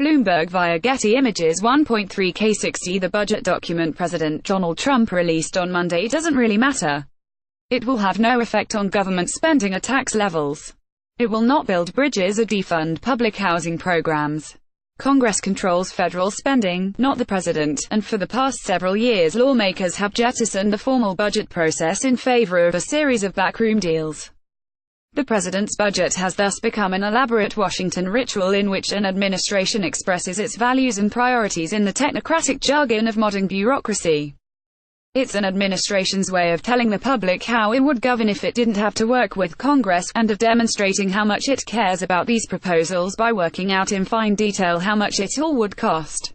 Bloomberg via Getty Images. 1.3K60. The budget document President Donald Trump released on Monday doesn't really matter. It will have no effect on government spending or tax levels. It will not build bridges or defund public housing programs. Congress controls federal spending, not the president, and for the past several years lawmakers have jettisoned the formal budget process in favor of a series of backroom deals. The president's budget has thus become an elaborate Washington ritual in which an administration expresses its values and priorities in the technocratic jargon of modern bureaucracy. It's an administration's way of telling the public how it would govern if it didn't have to work with Congress, and of demonstrating how much it cares about these proposals by working out in fine detail how much it all would cost.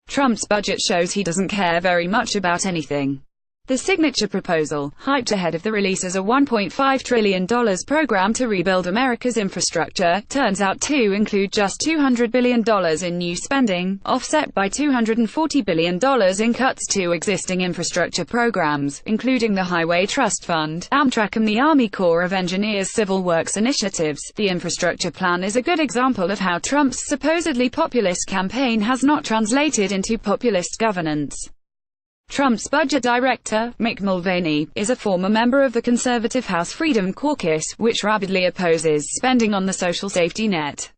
Trump's budget shows he doesn't care very much about anything. The signature proposal, hyped ahead of the release as a $1.5 trillion program to rebuild America's infrastructure, turns out to include just $200 billion in new spending, offset by $240 billion in cuts to existing infrastructure programs, including the Highway Trust Fund, Amtrak and the Army Corps of Engineers civil works initiatives. The infrastructure plan is a good example of how Trump's supposedly populist campaign has not translated into populist governance. Trump's budget director, Mick Mulvaney, is a former member of the conservative House Freedom Caucus, which rabidly opposes spending on the social safety net.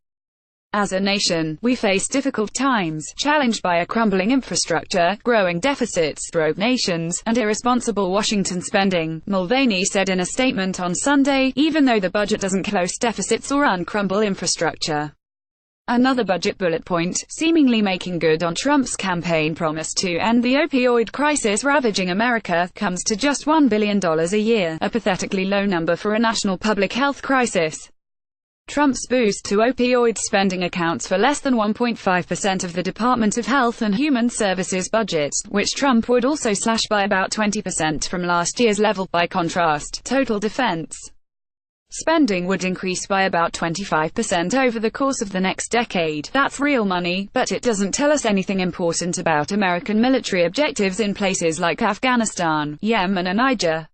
As a nation, we face difficult times, challenged by a crumbling infrastructure, growing deficits, broke nations, and irresponsible Washington spending, Mulvaney said in a statement on Sunday, even though the budget doesn't close deficits or uncrumble infrastructure. Another budget bullet point, seemingly making good on Trump's campaign promise to end the opioid crisis ravaging America, comes to just $1 billion a year, a pathetically low number for a national public health crisis. Trump's boost to opioid spending accounts for less than 1.5% of the Department of Health and Human Services budget, which Trump would also slash by about 20% from last year's level. By contrast, total defense spending would increase by about 25% over the course of the next decade. That's real money, but it doesn't tell us anything important about American military objectives in places like Afghanistan, Yemen and Niger.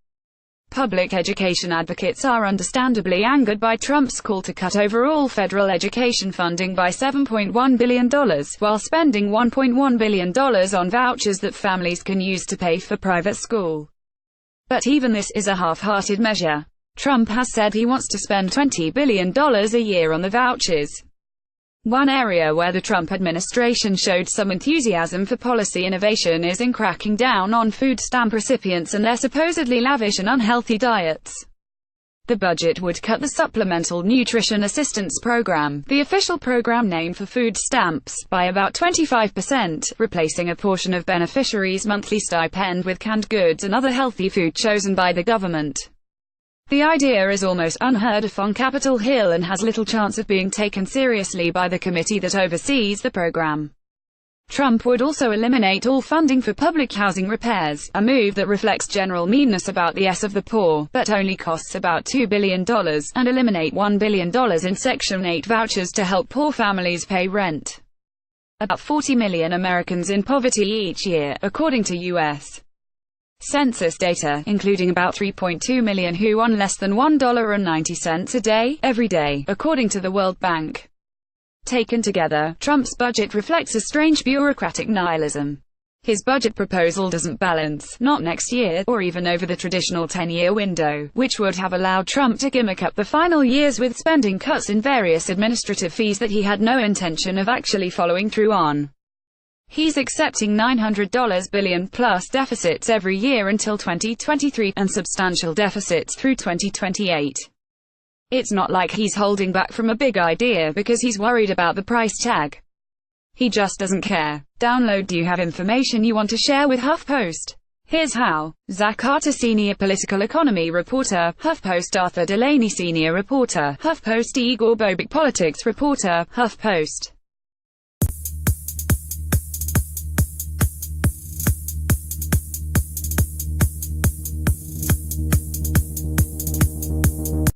Public education advocates are understandably angered by Trump's call to cut overall federal education funding by $7.1 billion, while spending $1.1 billion on vouchers that families can use to pay for private school. But even this is a half-hearted measure. Trump has said he wants to spend $20 billion a year on the vouchers. One area where the Trump administration showed some enthusiasm for policy innovation is in cracking down on food stamp recipients and their supposedly lavish and unhealthy diets. The budget would cut the Supplemental Nutrition Assistance Program, the official program name for food stamps, by about 25%, replacing a portion of beneficiaries' monthly stipend with canned goods and other healthy food chosen by the government. The idea is almost unheard of on Capitol Hill and has little chance of being taken seriously by the committee that oversees the program. Trump would also eliminate all funding for public housing repairs, a move that reflects general meanness about the S of the poor, but only costs about $2 billion, and eliminate $1 billion in Section 8 vouchers to help poor families pay rent. About 40 million Americans in poverty each year, according to U.S. Census data, including about 3.2 million who earn less than $1.90 a day, every day, according to the World Bank. Taken together, Trump's budget reflects a strange bureaucratic nihilism. His budget proposal doesn't balance, not next year, or even over the traditional 10-year window, which would have allowed Trump to gimmick up the final years with spending cuts in various administrative fees that he had no intention of actually following through on. He's accepting $900 billion plus deficits every year until 2023, and substantial deficits through 2028. It's not like he's holding back from a big idea because he's worried about the price tag. He just doesn't care. Download. Do you have information you want to share with HuffPost? Here's how. Zach Carter, senior political economy reporter, HuffPost. Arthur Delaney, senior reporter, HuffPost. Igor Bobek, politics reporter, HuffPost.